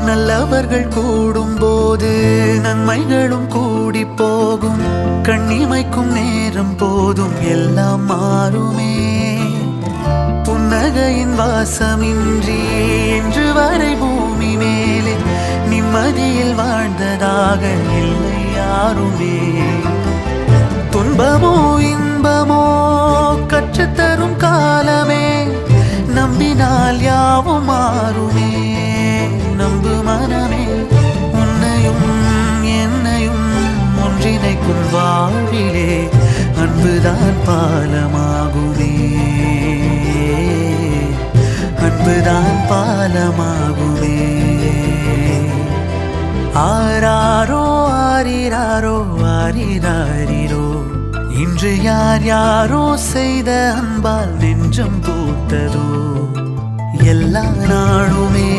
நல்லவர்கள் கூடும்போது நன்மைகளும் கூடி போகும். கண்ணிமைக்கும் நேரம் போதும் எல்லாம் மாறுமே. புன்னகையின் வாசமின்றி இன்று வரை பூமி மேலே நிம்மதியில் வாழ்ந்ததாக இல்லை யாருமே. துன்பமோ இன்பமோ கற்றுத்தரும் காலமே, நம்பினால் யாவும் மாறுமே. நம்பு மனமே, உன்னையும் என்னையும் ஒன்றிணைக்கும் வாழ்விலே அன்புதான் பாலமாகுமே. அன்புதான் பாலமாகுமே. ஆராரோ ஆரிராரோ ஆரிராரிரோ, இன்று யார் யாரோ செய்த அன்பால் நெஞ்சம் பூத்ததோ. எல்லா நாளுமே